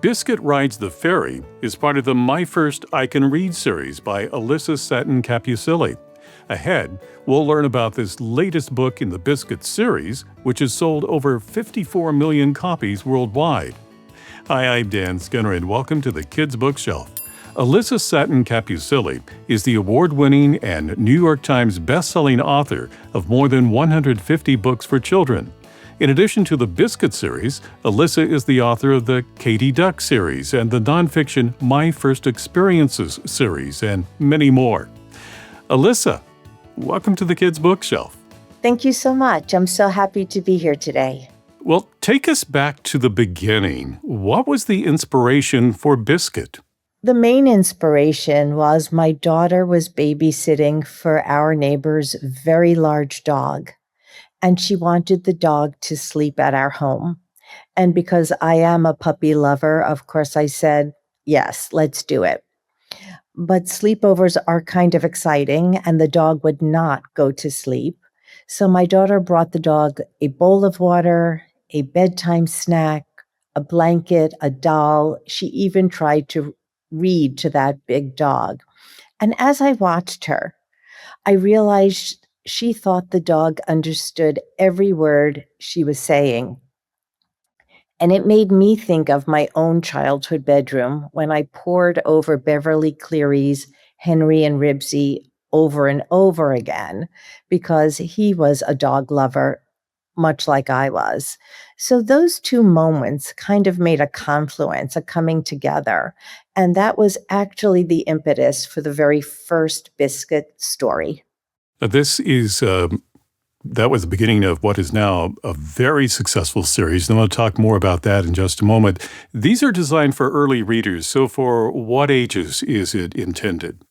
Biscuit Rides the Ferry is part of the My First I Can Read series by Alyssa Satin Capucilli. Ahead, we'll learn about this latest book in the Biscuit Series, which has sold over 54 million copies worldwide. Hi, I'm Dan Skinner, and welcome to the Kids Bookshelf. Alyssa Satin Capucilli is the award-winning and New York Times best-selling author of more than 150 books for children. In addition to the Biscuit series, Alyssa is the author of the Katy Duck series and the nonfiction My First Experiences series, and many more. Alyssa, welcome to the Kids Bookshelf. Thank you so much. I'm so happy to be here today. Well, take us back to the beginning. What was the inspiration for Biscuit? The main inspiration was my daughter was babysitting for our neighbor's very large dog, and she wanted the dog to sleep at our home. And because I am a puppy lover, of course, I said, yes, let's do it. But sleepovers are kind of exciting, and the dog would not go to sleep. So my daughter brought the dog a bowl of water, a bedtime snack, a blanket, a doll. She even tried to read to that big dog. And as I watched her, I realized she thought the dog understood every word she was saying. And it made me think of my own childhood bedroom when I pored over Beverly Cleary's Henry and Ribsy over and over again, because he was a dog lover, much like I was. So those two moments kind of made a confluence, a coming together. And that was actually the impetus for the very first Biscuit story. That was the beginning of what is now a very successful series, and I'll talk more about that in just a moment. These are designed for early readers, so for what ages is it intended?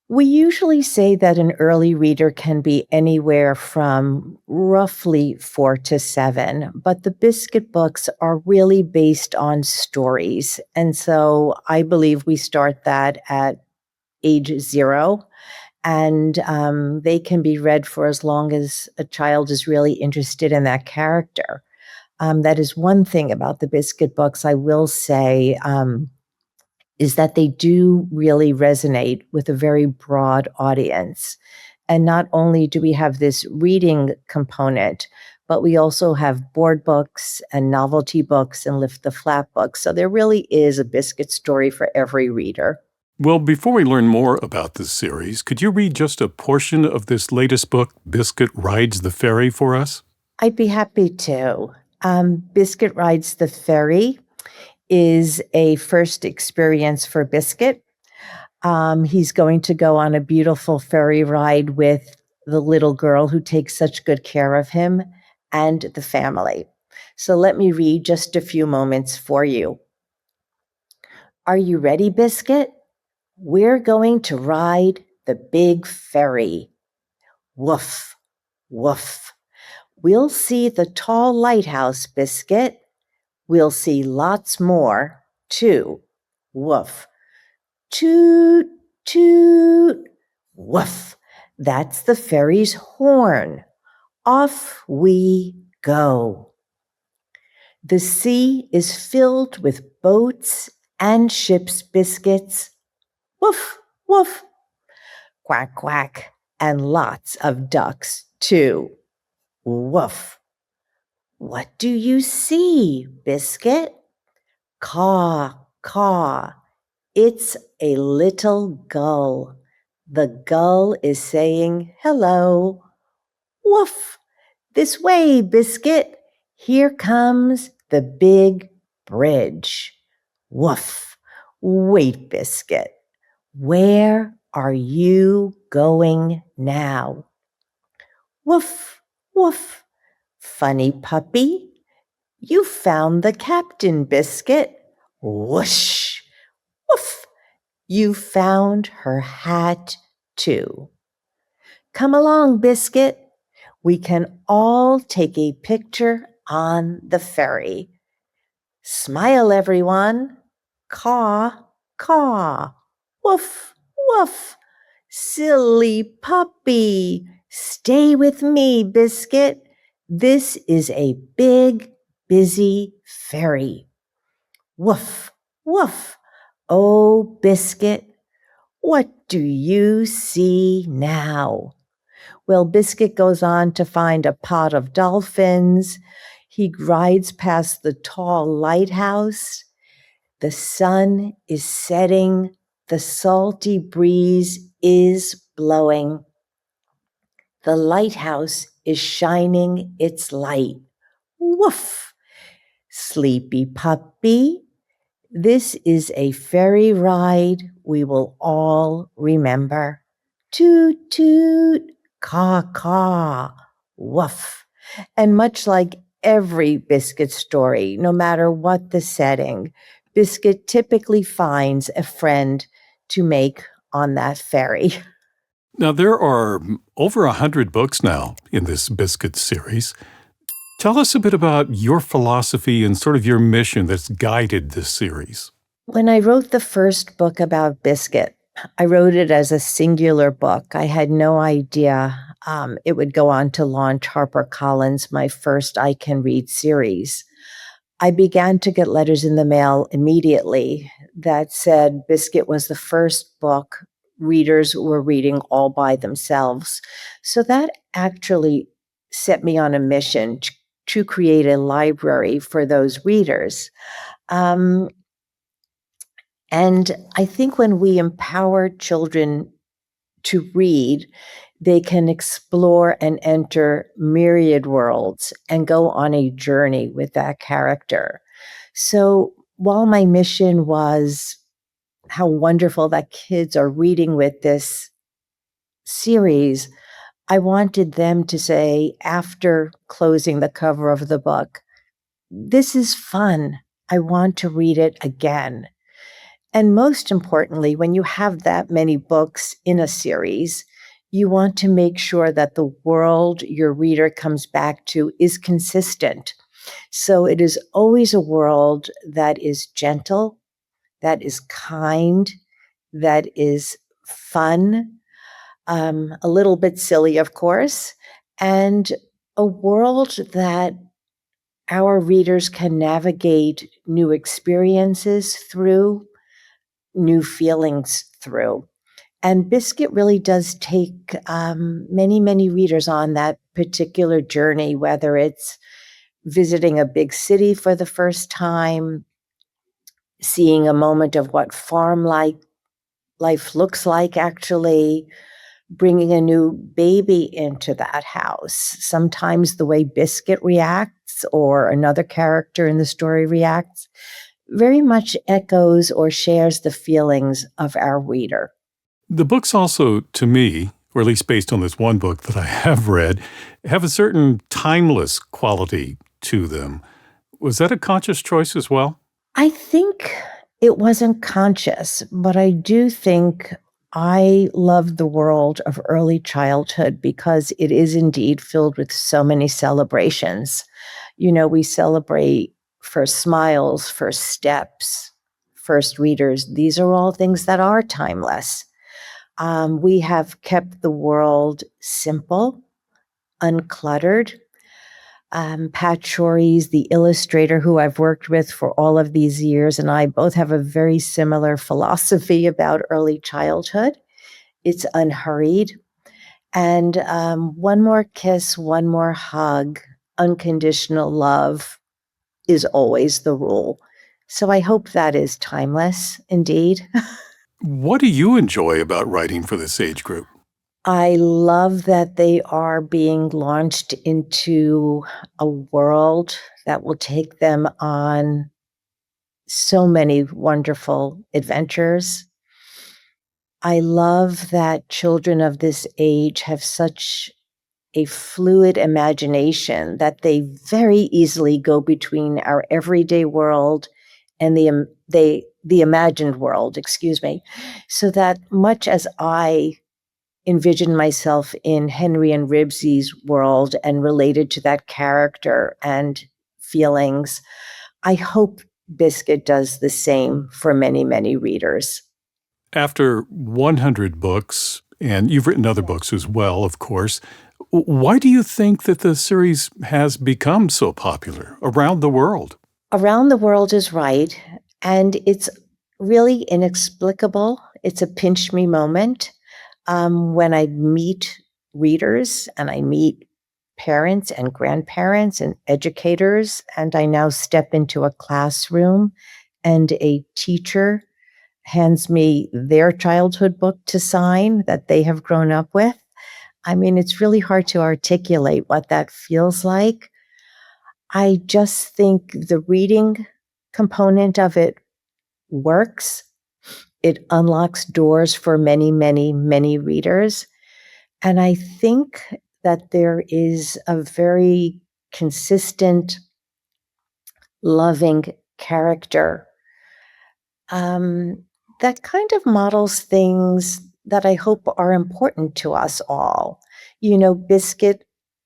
We usually say that an early reader can be anywhere from roughly 4 to 7, but the Biscuit books are really based on stories. And so I believe we start that at age 0. And they can be read for as long as a child is really interested in that character. That is one thing about the Biscuit books, I will say, is that they do really resonate with a very broad audience. And not only do we have this reading component, but we also have board books and novelty books and lift the flap books. So there really is a Biscuit story for every reader. Well, before we learn more about this series, could you read just a portion of this latest book, Biscuit Rides the Ferry, for us? I'd be happy to. Biscuit Rides the Ferry is a first experience for Biscuit. He's going to go on a beautiful ferry ride with the little girl who takes such good care of him and the family. So let me read just a few moments for you. Are you ready, Biscuit? We're going to ride the big ferry. Woof, woof. We'll see the tall lighthouse, Biscuit. We'll see lots more, too. Woof. Toot, toot. Woof. That's the ferry's horn. Off we go. The sea is filled with boats and ships, Biscuits. Woof, woof, quack, quack, and lots of ducks, too. Woof. What do you see, Biscuit? Caw, caw. It's a little gull. The gull is saying hello. Woof. This way, Biscuit. Here comes the big bridge. Woof. Wait, Biscuit. Where are you going now? Woof, woof. Funny puppy, you found the captain, Biscuit. Whoosh, woof. You found her hat, too. Come along, Biscuit. We can all take a picture on the ferry. Smile, everyone. Caw, caw. Woof, woof. Silly puppy. Stay with me, Biscuit. This is a big, busy ferry. Woof, Woof! Oh, Biscuit, what do you see now? Well, Biscuit goes on to find a pod of dolphins. He rides past the tall lighthouse. The sun is setting. The salty breeze is blowing. The lighthouse is shining its light. Woof! Sleepy puppy, this is a ferry ride we will all remember. Toot, toot, caw, caw, woof. And much like every Biscuit story, no matter what the setting, Biscuit typically finds a friend to make on that ferry. Now, there are over 100 books now in this Biscuit series. Tell us a bit about your philosophy and sort of your mission that's guided this series. When I wrote the first book about Biscuit, I wrote it as a singular book. I had no idea it would go on to launch HarperCollins, my first I Can Read series. I began to get letters in the mail immediately that said Biscuit was the first book readers were reading all by themselves. So that actually set me on a mission to create a library for those readers. And I think when we empower children to read, they can explore and enter myriad worlds and go on a journey with that character. So while my mission was how wonderful that kids are reading with this series, I wanted them to say, after closing the cover of the book, this is fun. I want to read it again. And most importantly, when you have that many books in a series, you want to make sure that the world your reader comes back to is consistent. So it is always a world that is gentle, that is kind, that is fun, a little bit silly, of course, and a world that our readers can navigate new experiences through, new feelings through. And Biscuit really does take many, many readers on that particular journey, whether it's visiting a big city for the first time, seeing a moment of what farm life looks like, actually, bringing a new baby into that house. Sometimes the way Biscuit reacts or another character in the story reacts very much echoes or shares the feelings of our reader. The books also, to me, or at least based on this one book that I have read, have a certain timeless quality to them. Was that a conscious choice as well? I think it wasn't conscious, but I do think I love the world of early childhood because it is indeed filled with so many celebrations. You know, we celebrate first smiles, first steps, first readers. These are all things that are timeless. We have kept the world simple, uncluttered. Pat Schories, the illustrator who I've worked with for all of these years, and I both have a very similar philosophy about early childhood. It's unhurried. And one more kiss, one more hug, unconditional love is always the rule. So I hope that is timeless indeed. What do you enjoy about writing for this age group? I love that they are being launched into a world that will take them on so many wonderful adventures. I love that children of this age have such a fluid imagination that they very easily go between our everyday world and the imagined world, excuse me, so that much as I envision myself in Henry and Ribsy's world and related to that character and feelings, I hope Biscuit does the same for many, many readers. After 100 books, and you've written other books as well, of course, why do you think that the series has become so popular around the world? Around the world is right. And it's really inexplicable. It's a pinch me moment when I meet readers and I meet parents and grandparents and educators, and I now step into a classroom and a teacher hands me their childhood book to sign that they have grown up with. I mean, it's really hard to articulate what that feels like. I just think the reading component of it works. It unlocks doors for many, many, many readers. And I think that there is a very consistent, loving character that kind of models things that I hope are important to us all. You know, Biscuit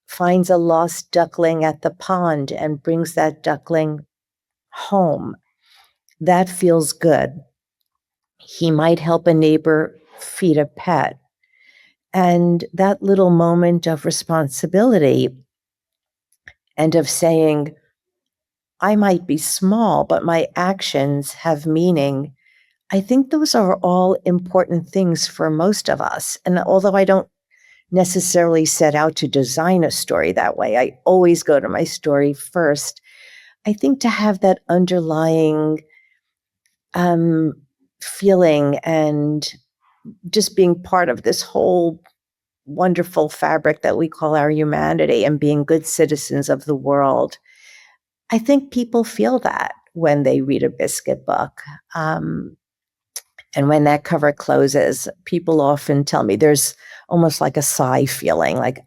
finds a lost duckling at the pond and brings that duckling home. That feels good. He might help a neighbor feed a pet. And that little moment of responsibility and of saying, I might be small, but my actions have meaning. I think those are all important things for most of us. And although I don't necessarily set out to design a story that way, I always go to my story first. I think to have that underlying feeling and just being part of this whole wonderful fabric that we call our humanity and being good citizens of the world. I think people feel that when they read a Biscuit book. And when that cover closes, people often tell me there's almost like a sigh feeling like,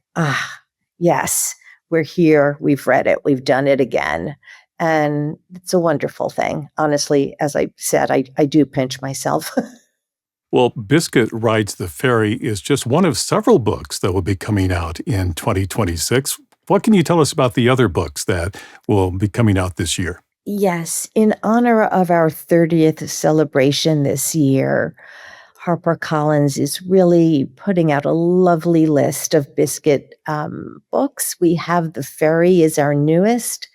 yes, we're here, we've read it, we've done it again. And it's a wonderful thing. Honestly, as I said, I do pinch myself. Well, Biscuit Rides the Ferry is just one of several books that will be coming out in 2026. What can you tell us about the other books that will be coming out this year? Yes, in honor of our 30th celebration this year, HarperCollins is really putting out a lovely list of Biscuit books. We have The Ferry is our newest.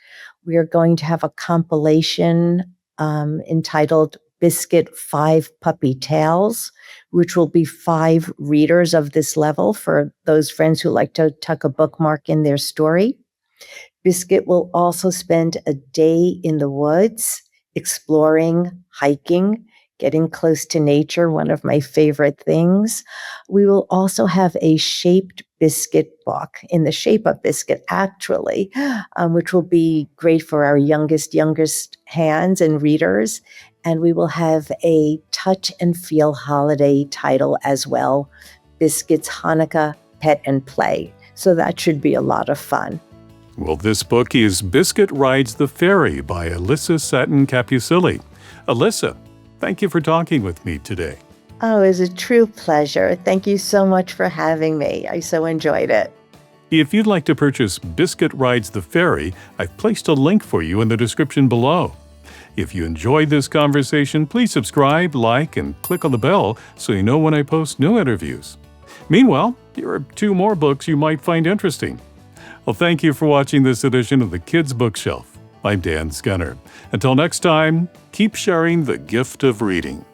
We are going to have a compilation entitled Biscuit 5 Puppy Tales, which will be 5 readers of this level for those friends who like to tuck a bookmark in their story. Biscuit will also spend a day in the woods, exploring, hiking, getting close to nature, one of my favorite things. We will also have a shaped Biscuit book in the shape of Biscuit, actually, which will be great for our youngest hands and readers. And we will have a touch and feel holiday title as well, Biscuit's Hanukkah Pet and Play. So that should be a lot of fun. Well, this book is Biscuit Rides the Ferry by Alyssa Satin Capucilli. Alyssa, thank you for talking with me today. Oh, it was a true pleasure. Thank you so much for having me. I so enjoyed it. If you'd like to purchase Biscuit Rides the Ferry, I've placed a link for you in the description below. If you enjoyed this conversation, please subscribe, like, and click on the bell so you know when I post new interviews. Meanwhile, here are 2 more books you might find interesting. Well, thank you for watching this edition of the Kids Bookshelf. I'm Dan Skinner. Until next time, keep sharing the gift of reading.